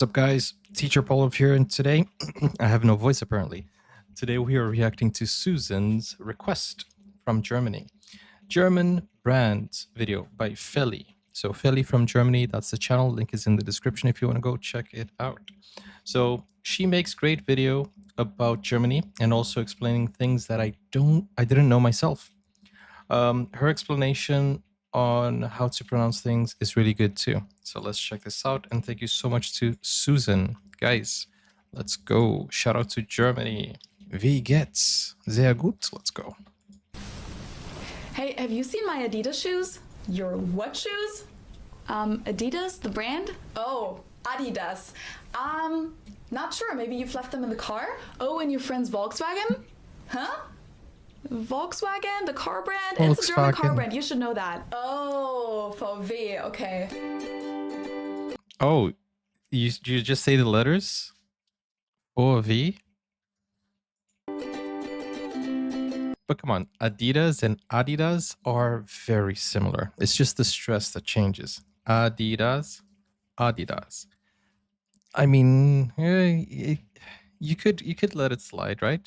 What's up, guys? Teacher Polov here, and today I have no voice apparently. Today we are reacting to Susan's request from Germany. German brand video by Feli. So Feli from Germany, that's the channel. Link is in the description if you want to go check it out. So she makes great video about Germany and also explaining things that I didn't know myself. Her explanation on how to pronounce things is really good too. So let's check this out, and thank you so much to Susan. Guys, let's go. Shout out to Germany. Wie geht's? Sehr gut. Let's go. Hey, have you seen my Adidas shoes? Your what shoes? Adidas, the brand? Oh, Adidas. Not sure. Maybe you've left them in the car? Oh, and your friend's Volkswagen? Huh? Volkswagen, the car brand? Volkswagen. It's a German car brand. You should know that. Oh, VW. Okay. Oh, you just say the letters? VW? But come on, Adidas and Adidas are very similar. It's just the stress that changes. Adidas, Adidas. I mean, you could let it slide, right?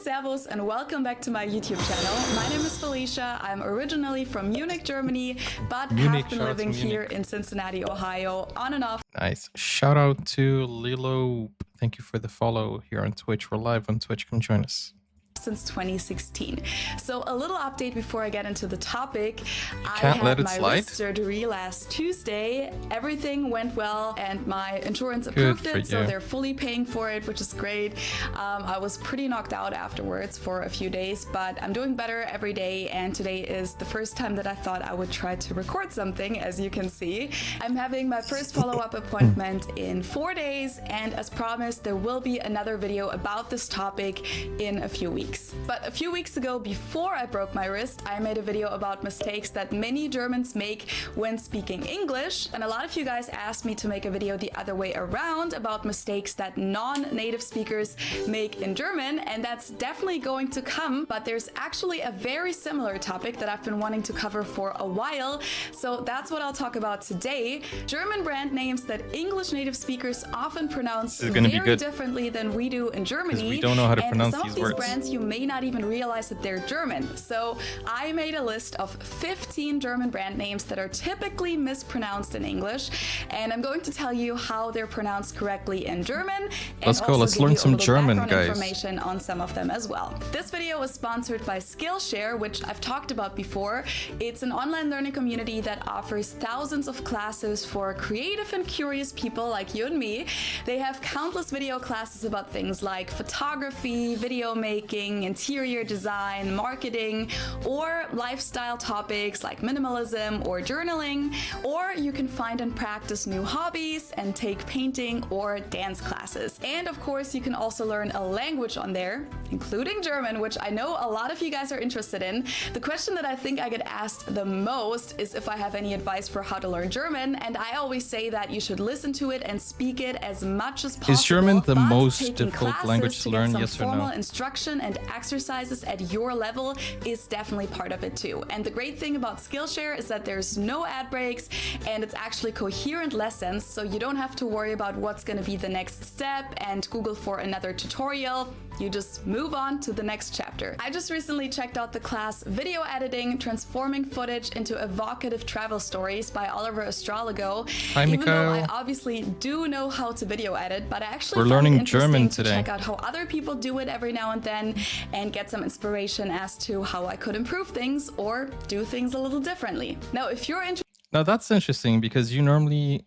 Servus and welcome back to my YouTube channel. My name is Felicia. I'm originally from Munich, Germany, but have been living here in Cincinnati, Ohio, on and off. Nice. Shout out to Lilo. Thank you for the follow here on Twitch. We're live on Twitch. Come join us. Since 2016. So a little update before I get into the topic. I had my wrist surgery last Tuesday. Everything went well and my insurance approved it, so they're fully paying for it, which is great. I was pretty knocked out afterwards for a few days, but I'm doing better every day, and today is the first time that I thought I would try to record something. As you can see, I'm having my first follow-up appointment in 4 days, and as promised, there will be another video about this topic in a few weeks. But a few weeks ago, before I broke my wrist, I made a video about mistakes that many Germans make when speaking English. And a lot of you guys asked me to make a video the other way around about mistakes that non-native speakers make in German. And that's definitely going to come. But there's actually a very similar topic that I've been wanting to cover for a while. So that's what I'll talk about today. German brand names that English native speakers often pronounce very differently than we do in Germany. We don't know how to pronounce these words. Brands, you may not even realize that they're German. So I made a list of 15 German brand names that are typically mispronounced in English, and I'm going to tell you how they're pronounced correctly in German. Let's go. Let's learn some German, guys. Information on some of them as well. This video is sponsored by Skillshare, which I've talked about before. It's an online learning community that offers thousands of classes for creative and curious people like you and me. They have countless video classes about things like photography, video making, interior design, marketing, or lifestyle topics like minimalism or journaling, or you can find and practice new hobbies and take painting or dance classes. And of course, you can also learn a language on there, including German, which I know a lot of you guys are interested in. The question that I think I get asked the most is if I have any advice for how to learn German, and I always say that you should listen to it and speak it as much as possible. Is German the most difficult language to learn, yes or no? Formal instruction and exercises at your level is definitely part of it too. And the great thing about Skillshare is that there's no ad breaks and it's actually coherent lessons, so you don't have to worry about what's going to be the next step and Google for another tutorial. You just move on to the next chapter. I just recently checked out the class Video Editing, Transforming Footage into Evocative Travel Stories by Oliver Astrologo. Hi, Even though I obviously do know how to video edit, but I actually We're learning German today. To check out how other people do it every now and then and get some inspiration as to how I could improve things or do things a little differently. Now, if you're interested... Now that's interesting because you normally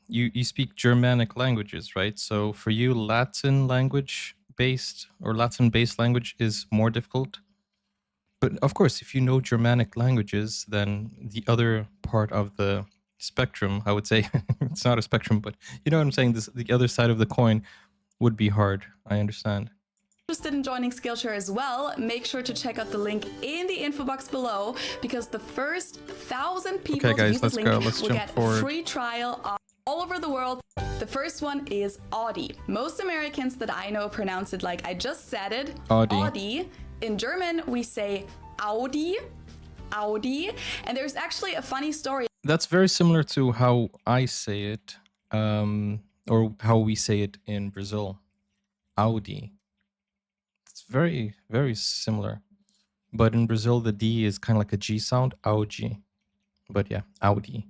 you speak Germanic languages, right? So for you, Latin language based or Latin based language is more difficult. But of course, if you know Germanic languages, then the other part of the spectrum, I would say, it's not a spectrum, but you know what I'm saying, the other side of the coin would be hard. I understand. Interested in joining Skillshare as well, make sure to check out the link in the info box below, because the first 1,000 people to use this link will get a free trial all over the world. The first one is Audi. Most Americans that I know pronounce it like I just said it, Audi. In German, we say Audi, Audi. And there's actually a funny story That's very similar to how I say it, or how we say it in Brazil. Audi. It's very, very similar. But in Brazil, the D is kind of like a G sound, Audi. But yeah, Audi.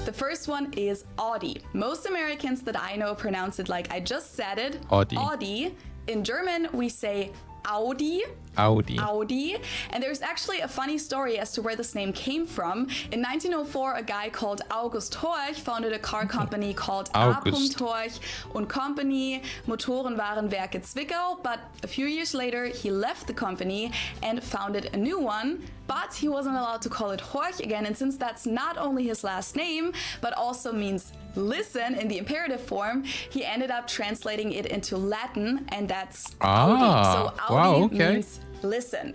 The first one is Audi. Most Americans that I know pronounce it like I just said it. Audi. Audi. In German, we say Audi. Audi. Audi. And there's actually a funny story as to where this name came from. In 1904, a guy called August Horch founded a car company called A. Horch und Company, Motorenwarenwerke Zwickau. But a few years later, he left the company and founded a new one. But he wasn't allowed to call it Horch again. And since that's not only his last name, but also means listen in the imperative form, he ended up translating it into Latin, and that's Audi. So Audi means listen.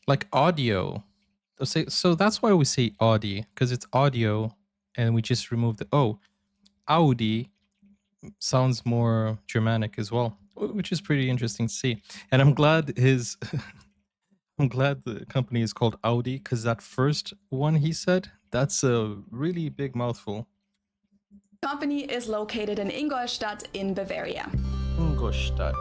Like audio. So that's why we say Audi, because it's audio, and we just remove the O. Audi sounds more Germanic as well, which is pretty interesting to see. And I'm glad I'm glad the company is called Audi, because that first one he said, that's a really big mouthful. The company is located in Ingolstadt in Bavaria. Ingolstadt.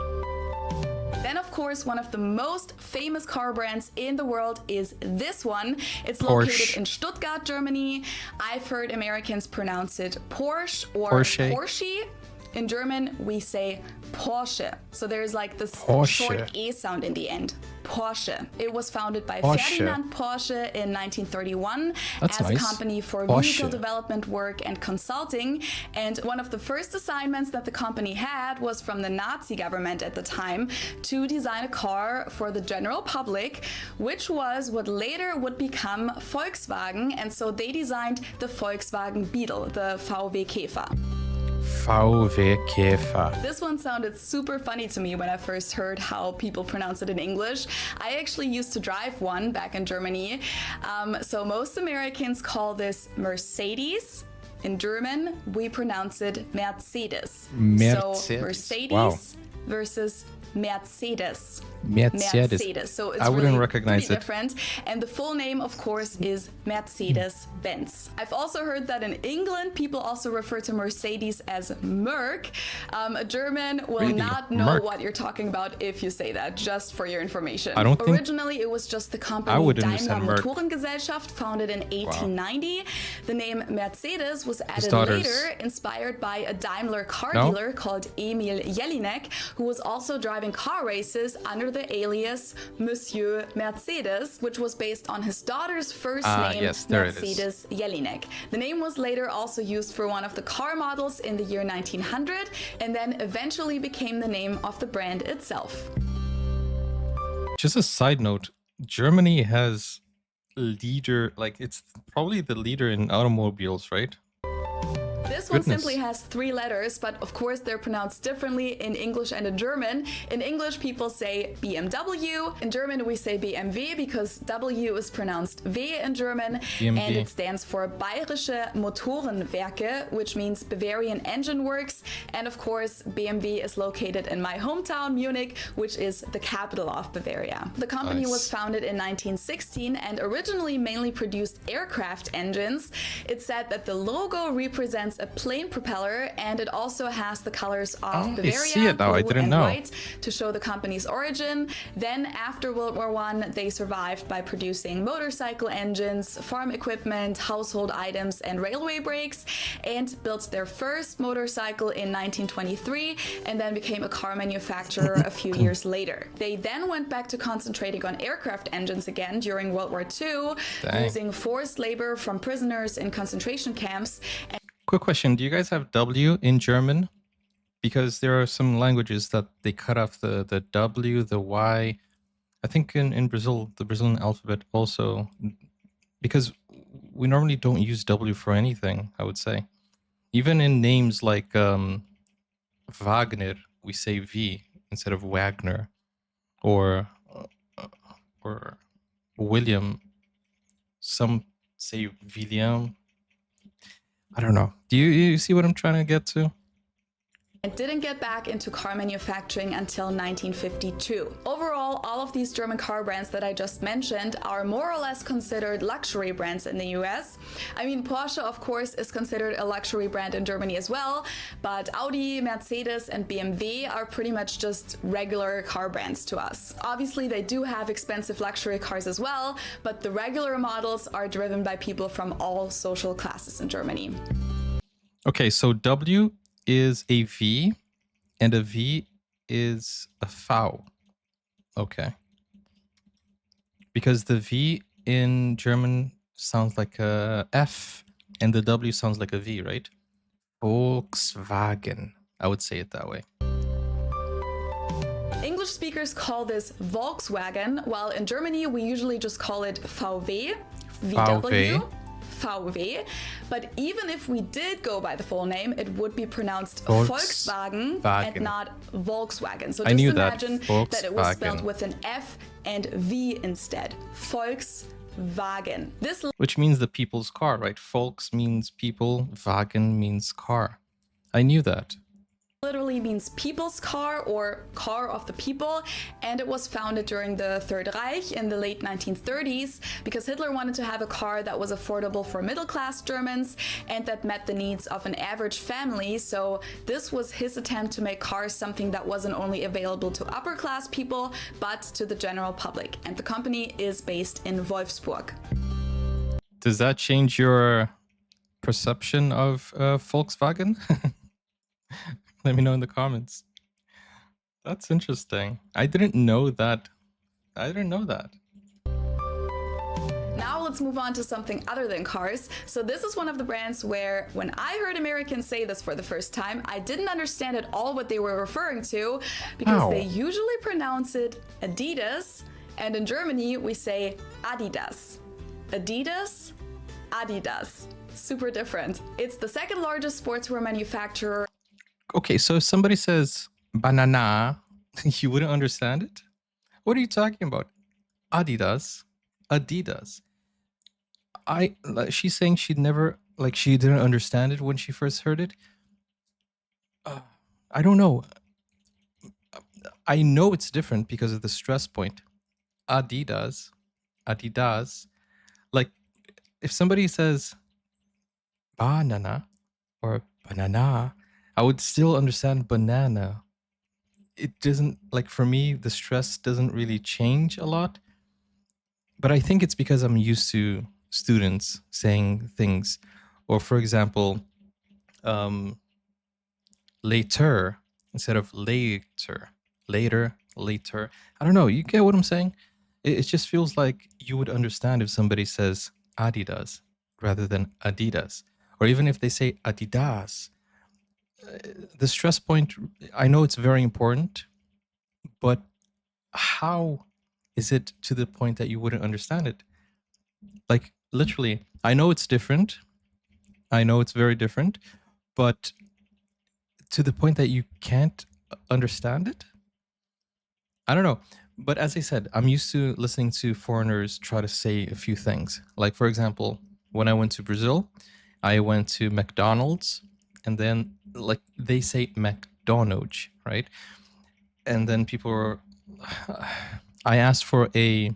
Then, of course, one of the most famous car brands in the world is this one. It's Porsche. Located in Stuttgart, Germany. I've heard Americans pronounce it Porsche or Porsche. In German, we say Porsche. So there's like this short E sound in the end. Porsche. It was founded by Ferdinand Porsche in 1931 as a company for vehicle development work and consulting. And one of the first assignments that the company had was from the Nazi government at the time to design a car for the general public, which was what later would become Volkswagen. And so they designed the Volkswagen Beetle, the VW Käfer. VW Käfer. This one sounded super funny to me when I first heard how people pronounce it in English. I actually used to drive one back in Germany. So most Americans call this Mercedes. In German, we pronounce it Mercedes. So Mercedes versus Mercedes. Mercedes. So it's I wouldn't really recognize it. Different. And the full name, of course, is Mercedes-Benz. I've also heard that in England, people also refer to Mercedes as Merc. A German will not know what you're talking about if you say that, just for your information. Originally, it was just the company Daimler Motorengesellschaft, founded in 1890. The name Mercedes was added later, inspired by a Daimler car dealer called Emil Jelinek, who was also driving car races under the alias Monsieur Mercedes, which was based on his daughter's first name, Mercedes Jelinek. The name was later also used for one of the car models in the year 1900, and then eventually became the name of the brand itself. Just a side note, Germany has it's probably the leader in automobiles, right? This one simply has 3 letters, but of course they're pronounced differently in English and in German. In English, people say BMW. In German, we say BMW because W is pronounced W in German. And it stands for Bayerische Motorenwerke, which means Bavarian Engine Works. And of course, BMW is located in my hometown, Munich, which is the capital of Bavaria. The company was founded in 1916 and originally mainly produced aircraft engines. It's said that the logo represents a plane propeller, and it also has the colors of Bavaria, blue and white, to show the company's origin. Then after World War I, they survived by producing motorcycle engines, farm equipment, household items, and railway brakes, and built their first motorcycle in 1923, and then became a car manufacturer a few years later. They then went back to concentrating on aircraft engines again during World War II, using forced labor from prisoners in concentration camps. Quick question, do you guys have W in German? Because there are some languages that they cut off the W, the Y. I think in Brazil, the Brazilian alphabet also, because we normally don't use W for anything, I would say. Even in names like Wagner, we say V instead of Wagner. Or William, some say William. I don't know. Do you see what I'm trying to get to? and didn't get back into car manufacturing until 1952. Overall, overall, all of these German car brands that I just mentioned are more or less considered luxury brands in the US. I mean, Porsche, of course, is considered a luxury brand in Germany as well, but Audi, Mercedes, and BMW are pretty much just regular car brands to us. Obviously, they do have expensive luxury cars as well, but the regular models are driven by people from all social classes in Germany. Okay, so W is a V, and a V is a V. Okay. Because the V in German sounds like a F, and the W sounds like a V, right? Volkswagen. I would say it that way. English speakers call this Volkswagen, while in Germany we usually just call it VW, VW, VW. But even if we did go by the full name, it would be pronounced Volkswagen and not Volkswagen. So just imagine that it was spelled with an F and V instead. Volkswagen. Which means the people's car, right? Volks means people, Wagen means car. I knew that. Literally means people's car or car of the people, and it was founded during the Third Reich in the late 1930s because Hitler wanted to have a car that was affordable for middle-class Germans and that met the needs of an average family. So this was his attempt to make cars something that wasn't only available to upper-class people but to the general public, and the company is based in Wolfsburg. Does that change your perception of Volkswagen? Let me know in the comments. That's interesting. I didn't know that. Now let's move on to something other than cars. So this is one of the brands where when I heard Americans say this for the first time, I didn't understand at all what they were referring to because they usually pronounce it Adidas, and in Germany we say Adidas. Adidas, Adidas. Super different. It's the second largest sportswear manufacturer. Okay, so if somebody says banana, you wouldn't understand it? What are you talking about? Adidas. She's saying she didn't understand it when she first heard it. I don't know. I know it's different because of the stress point. Adidas. Like, if somebody says banana or banana, I would still understand banana. It doesn't, like, for me, the stress doesn't really change a lot. But I think it's because I'm used to students saying things. Or, for example, later instead of later. Later. I don't know. You get what I'm saying? It just feels like you would understand if somebody says Adidas rather than Adidas. Or even if they say Adidas. The stress point, I know it's very important, but how is it to the point that you wouldn't understand it? Like, literally, I know it's different. I know it's very different, but to the point that you can't understand it? I don't know. But as I said, I'm used to listening to foreigners try to say a few things. Like, for example, when I went to Brazil, I went to McDonald's, and then, like, they say McDonald's, right? And then people were, I asked for a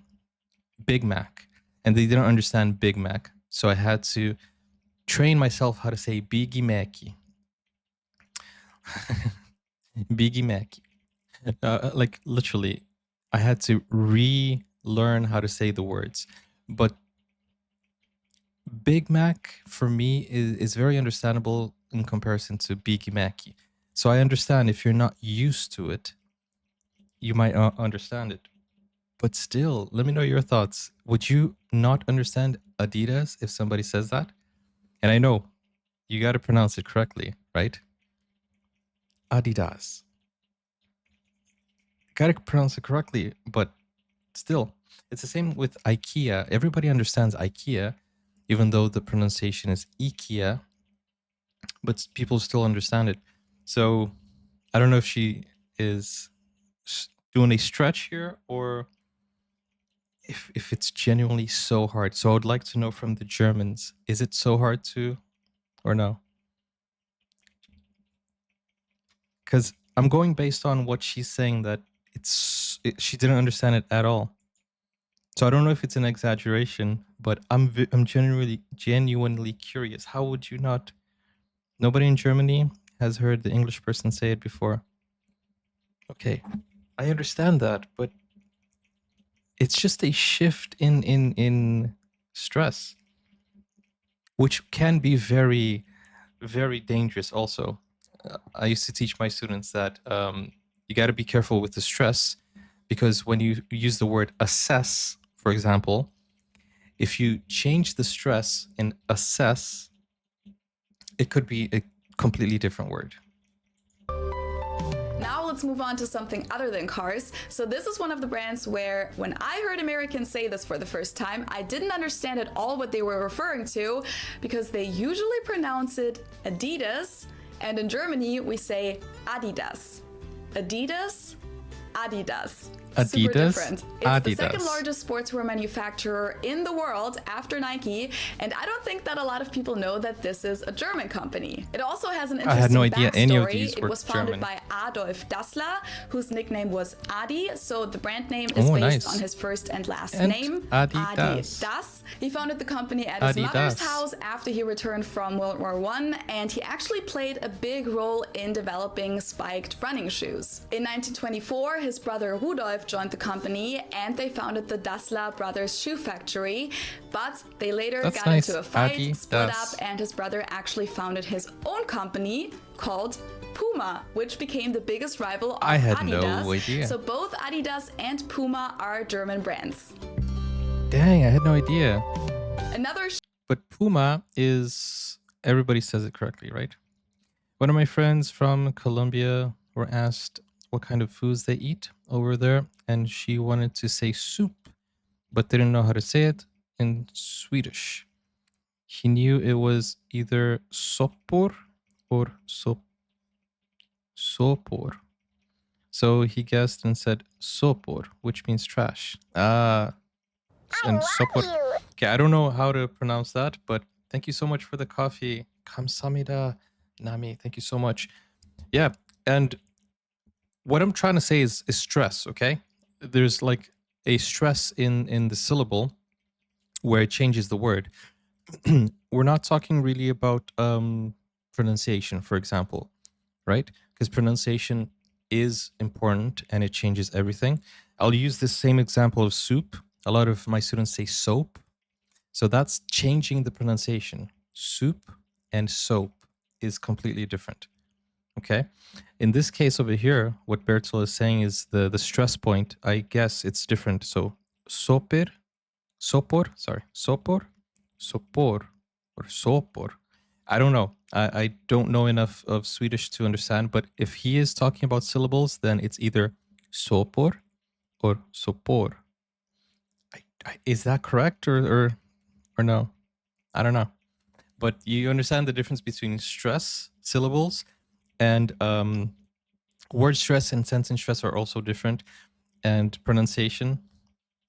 Big Mac, and they didn't understand Big Mac. So I had to train myself how to say Biggie Mackey. Biggie Mackey. Like, literally, I had to relearn how to say the words. But Big Mac, for me, is very understandable in comparison to Biggie Mackey. So I understand if you're not used to it, you might not understand it. But still, let me know your thoughts. Would you not understand Adidas if somebody says that? And I know you got to pronounce it correctly, right? Adidas. Got to pronounce it correctly, but still, it's the same with IKEA. Everybody understands IKEA, even though the pronunciation is IKEA, but people still understand it. So I don't know if she is doing a stretch here or if it's genuinely so hard. So I would like to know from the Germans, is it so hard to, or no? Because I'm going based on what she's saying, that it's she didn't understand it at all. So I don't know if it's an exaggeration, but I'm genuinely curious. How would you not? Nobody in Germany has heard the English person say it before. Okay, I understand that, but it's just a shift in stress, which can be very, very dangerous. Also, I used to teach my students that you got to be careful with the stress, because when you use the word assess, for example, if you change the stress in assess, it could be a completely different word. Now let's move on to something other than cars. So this is one of the brands where when I heard Americans say this for the first time, I didn't understand at all what they were referring to, because they usually pronounce it Adidas, and in Germany we say Adidas. Adidas, Adidas. Super different. It's Adidas. The second largest sportswear manufacturer in the world after Nike, and I don't think that a lot of people know that this is a German company. It also has an interesting I had no idea backstory. any of these were It was founded German. by Adolf Dassler, whose nickname was Adi, so the brand name is based on his first and last name, Adidas. He founded the company at his mother's house after he returned from World War I, and he actually played a big role in developing spiked running shoes. In 1924, his brother Rudolf joined the company, and they founded the Dassler Brothers Shoe Factory, but they later got into a fight, split up, and his brother actually founded his own company called Puma, which became the biggest rival of Adidas. I had no idea. So both Adidas and Puma are German brands. Dang, I had no idea. Another But Puma is, everybody says it correctly, right? One of my friends from Colombia were asked what kind of foods they eat over there, and she wanted to say soup, but didn't know how to say it in Swedish. He knew it was either soppor or sopor. So he guessed and said sopor, which means trash. And sopor. Okay, I don't know how to pronounce that, but thank you so much for the coffee. Kamsamida Nami, thank you so much. Yeah, and what I'm trying to say is stress, okay? There's like a stress in the syllable where it changes the word. We're not talking really about pronunciation, for example, right? Because pronunciation is important and it changes everything. I'll use this same example of soup. A lot of my students say soap. So that's changing the pronunciation. Soup and soap is completely different. Okay. In this case over here, what Bertel is saying is the stress point. I guess it's different. So sopor, or sopor. I don't know. I don't know enough of Swedish to understand, but if he is talking about syllables, then it's either sopor or sopor. Is that correct or no? I don't know. But you understand the difference between stress, syllables, and word stress and sentence stress are also different, and pronunciation.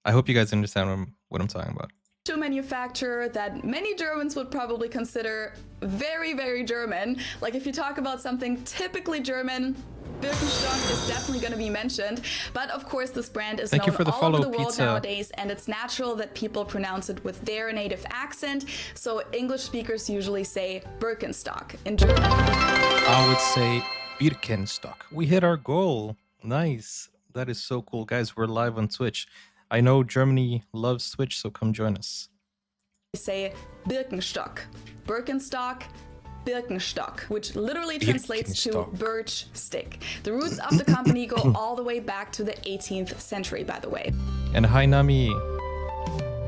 I hope you guys understand what I'm talking about. Shoe manufacturer that many Germans would probably consider very, very German. Like if you talk about something typically German, Birkenstock is definitely going to be mentioned. But of course, this brand is known all over the world nowadays, and it's natural that people pronounce it with their native accent. So English speakers usually say Birkenstock in German. I would say Birkenstock. We hit our goal. Nice. That is so cool. Guys, we're live on Twitch. I know Germany loves Twitch, so come join us. They say Birkenstock. Birkenstock, Birkenstock, which literally translates to birch stick. The roots of the company go all the way back to the 18th century, by the way. And hi, Nami.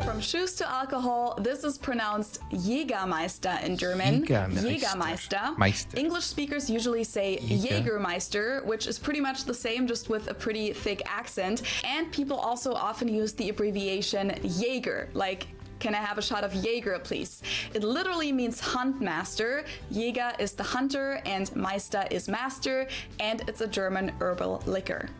From shoes to alcohol, this is pronounced Jägermeister in German. Jägermeister. English speakers usually say Jägermeister, which is pretty much the same, just with a pretty thick accent. And people also often use the abbreviation Jäger, like, can I have a shot of Jaeger, please? It literally means hunt master. Jäger is the hunter and Meister is master, and it's a German herbal liquor.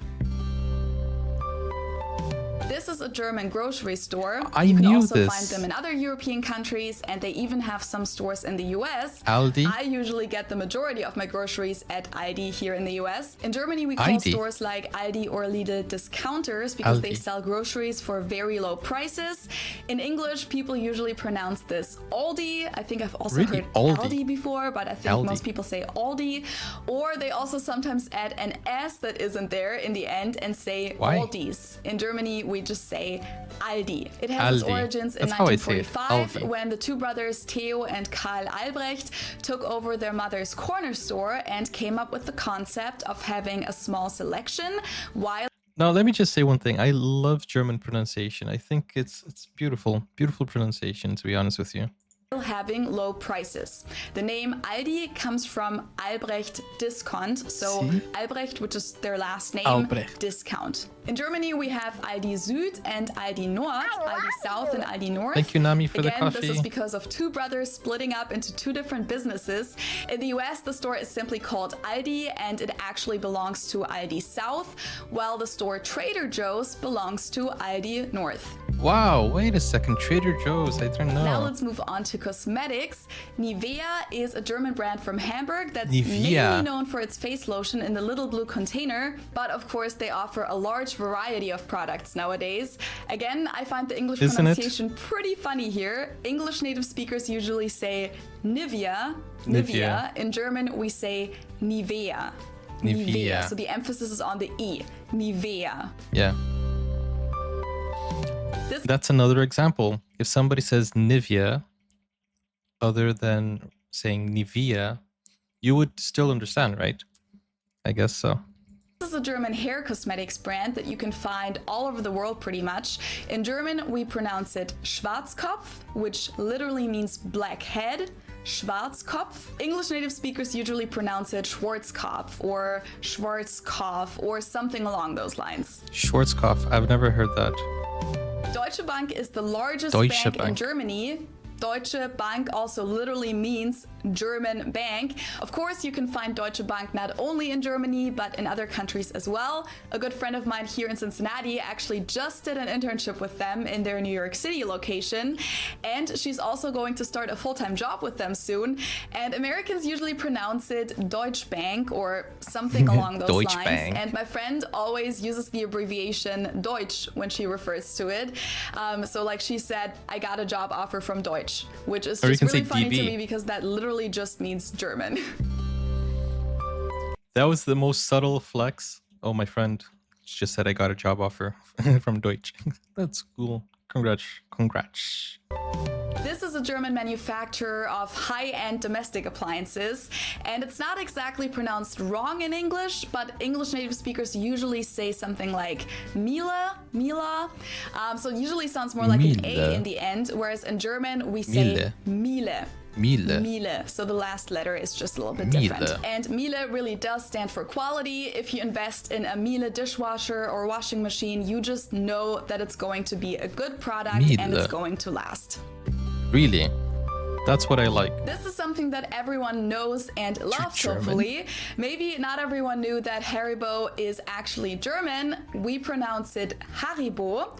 This is a German grocery store. You can knew also this. find them in other European countries, and they even have some stores in the US. Aldi? I usually get the majority of my groceries at Aldi here in the US. In Germany, we call stores like Aldi or Lidl discounters because they sell groceries for very low prices. In English, people usually pronounce this Aldi. I think I've also heard Aldi before, but I think most people say Aldi. Or they also sometimes add an S that isn't there in the end and say Aldis. In Germany, we just say Aldi. It has its origins in 1945 when the two brothers Theo and Karl Albrecht took over their mother's corner store and came up with the concept of having a small selection while... Now, let me just say one thing. I love German pronunciation. I think it's beautiful. Beautiful pronunciation, to be honest with you. Having low prices. The name Aldi comes from Albrecht Discount, so Albrecht, which is their last name, discount. In Germany, we have Aldi Süd and Aldi Nord, Aldi South and Aldi North. Thank you, Nami, for the coffee. This is because of two brothers splitting up into two different businesses. In the US, the store is simply called Aldi, and it actually belongs to Aldi South, while the store Trader Joe's belongs to Aldi North. Wow, wait a second. Trader Joe's, I don't know. Now let's move on to cosmetics. Nivea is a German brand from Hamburg that's mainly known for its face lotion in the little blue container, but of course they offer a large variety of products nowadays. Again, I find the English pronunciation pretty funny here. English native speakers usually say Nivea. In German, we say Nivea. So the emphasis is on the E. Nivea. Yeah. That's another example. If somebody says Nivea, other than saying Nivea, you would still understand, right? I guess so. This is a German hair cosmetics brand that you can find all over the world pretty much. In German, we pronounce it Schwarzkopf, which literally means black head. Schwarzkopf. English native speakers usually pronounce it Schwarzkopf or Schwarzkopf or something along those lines. Schwarzkopf, I've never heard that. Deutsche Bank is the largest bank in Germany. Deutsche Bank also literally means German bank. Of course, you can find Deutsche Bank not only in Germany, but in other countries as well. A good friend of mine here in Cincinnati actually just did an internship with them in their New York City location. And she's also going to start a full-time job with them soon. And Americans usually pronounce it Deutsche Bank or something along those lines. Bank. And my friend always uses the abbreviation Deutsch when she refers to it. So like she said, I got a job offer from Deutsch, which is just really funny to me because that literally just means German. That was the most subtle flex. Oh, my friend just said I got a job offer from Deutsch. That's cool. Congrats. This is a German manufacturer of high-end domestic appliances, and it's not exactly pronounced wrong in English, but English native speakers usually say something like Miele. So it usually sounds more like an A in the end, whereas in German we say Miele. So the last letter is just a little bit different. And Miele really does stand for quality. If you invest in a Miele dishwasher or washing machine, you just know that it's going to be a good product and it's going to last. Really? That's what I like. This is something that everyone knows and loves, hopefully. Maybe not everyone knew that Haribo is actually German. We pronounce it Haribo.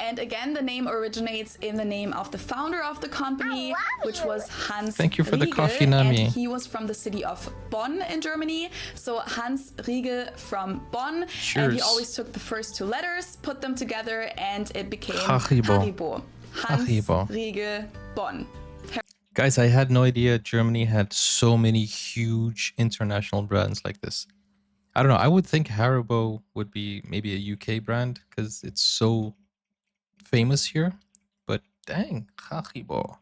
And again, the name originates in the name of the founder of the company, which was Hans Thank you for Riegel, the coffee, Nami. and he was from the city of Bonn in Germany. So Hans Riegel from Bonn. Cheers. And he always took the first two letters, put them together, and it became Haribo. Hans Riegel Bonn. Guys, I had no idea Germany had so many huge international brands like this. I don't know. I would think Haribo would be maybe a UK brand because it's so famous here. But dang, Haribo.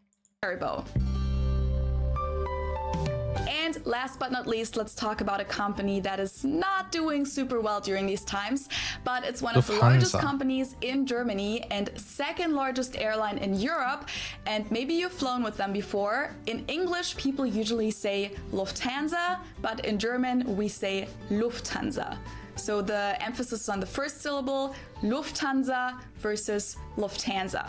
And last but not least, let's talk about a company that is not doing super well during these times, but it's one of the largest companies in Germany and second largest airline in Europe. And maybe you've flown with them before. In English, people usually say Lufthansa, but in German, we say Lufthansa. So the emphasis is on the first syllable, Lufthansa versus Lufthansa.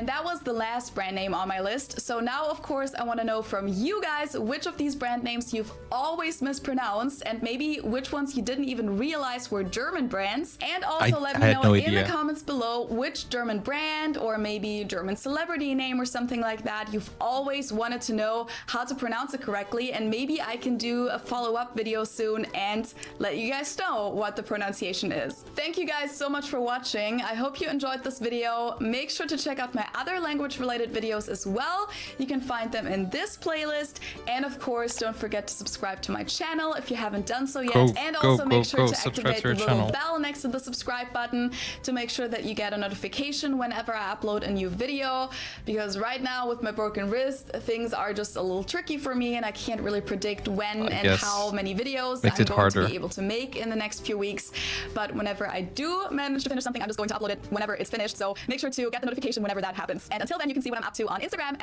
And that was the last brand name on my list. So now, of course, I want to know from you guys which of these brand names you've always mispronounced, and maybe which ones you didn't even realize were German brands. And also let me know in the comments below which German brand or maybe German celebrity name or something like that you've always wanted to know how to pronounce it correctly, and maybe I can do a follow-up video soon and let you guys know what the pronunciation is. Thank you guys so much for watching. I hope you enjoyed this video. Make sure to check out my other language-related videos as well. You can find them in this playlist. And of course, don't forget to subscribe to my channel if you haven't done so yet. And also make sure to activate the little bell next to the subscribe button to make sure that you get a notification whenever I upload a new video. Because right now with my broken wrist, things are just a little tricky for me and I can't really predict when and how many videos I'm going to be able to make in the next few weeks. But whenever I do manage to finish something, I'm just going to upload it whenever it's finished. So make sure to get the notification whenever that happens. And until then, you can see what I'm up to on Instagram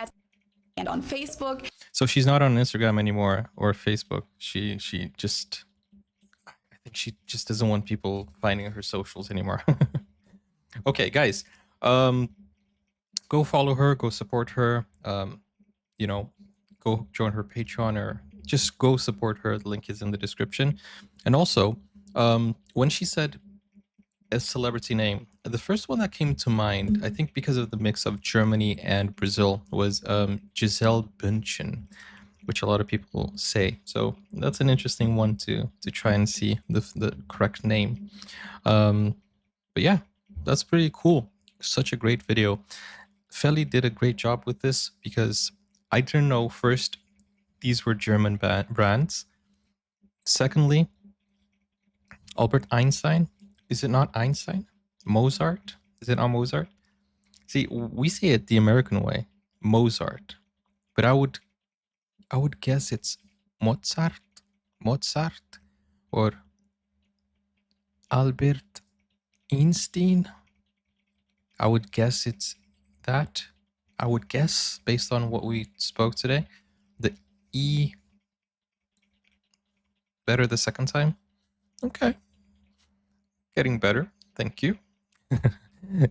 and on Facebook. So she's not on Instagram anymore or Facebook. She just, I think she just doesn't want people finding her socials anymore. Okay, guys, go follow her, go support her, you know, go join her Patreon or just go support her. The link is in the description. And also, when she said a celebrity name, the first one that came to mind, I think because of the mix of Germany and Brazil, was Gisele Bündchen, which a lot of people say. So that's an interesting one to try and see the correct name. But yeah, that's pretty cool. Such a great video. Feli did a great job with this because I didn't know first these were German brands. Secondly, Albert Einstein. Is it not Einstein? Mozart? Is it not Mozart? See, we say it the American way, Mozart. But I would guess it's Mozart, or Albert Einstein. I would guess it's that. I would guess, based on what we spoke today, the E better the second time. Okay. Getting better. Thank you.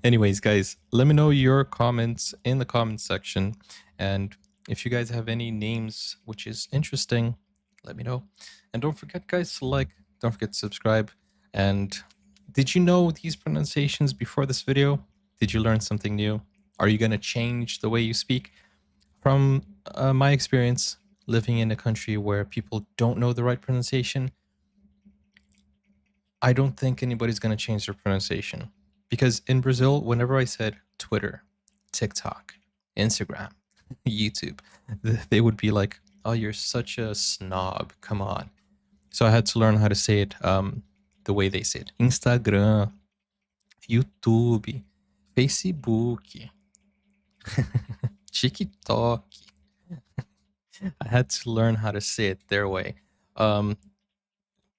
Anyways, guys, let me know your comments in the comments section. And if you guys have any names which is interesting, let me know. And don't forget, guys, to like, don't forget to subscribe. And did you know these pronunciations before this video? Did you learn something new? Are you going to change the way you speak? From my experience living in a country where people don't know the right pronunciation, I don't think anybody's going to change their pronunciation. Because in Brazil, whenever I said Twitter, TikTok, Instagram, YouTube, they would be like, oh, you're such a snob. Come on. So I had to learn how to say it the way they say it. Instagram, YouTube, Facebook, TikTok. I had to learn how to say it their way.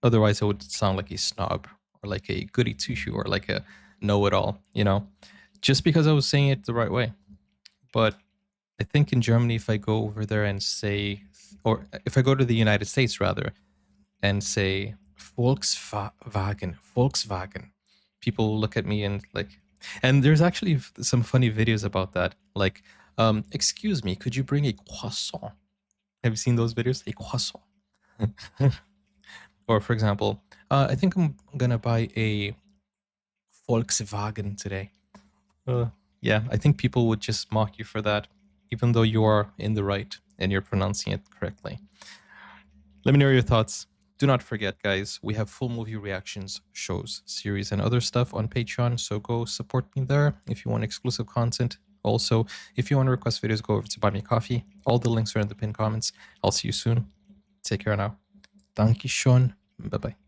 Otherwise, I would sound like a snob or like a goody two-shoe or like a know-it-all, you know, just because I was saying it the right way. But I think in Germany, if I go over there and say, or if I go to the United States rather, and say Volkswagen, people look at me and like, and there's actually some funny videos about that. Like, excuse me, could you bring a croissant? Have you seen those videos? A croissant. Or for example, I think I'm gonna buy a Volkswagen today. Yeah, I think people would just mock you for that, even though you are in the right and you're pronouncing it correctly. Let me know your thoughts. Do not forget, guys, we have full movie reactions, shows, series, and other stuff on Patreon, so go support me there if you want exclusive content. Also, if you want to request videos, go over to Buy Me Coffee. All the links are in the pinned comments. I'll see you soon. Take care now. Danke schön. Bye-bye.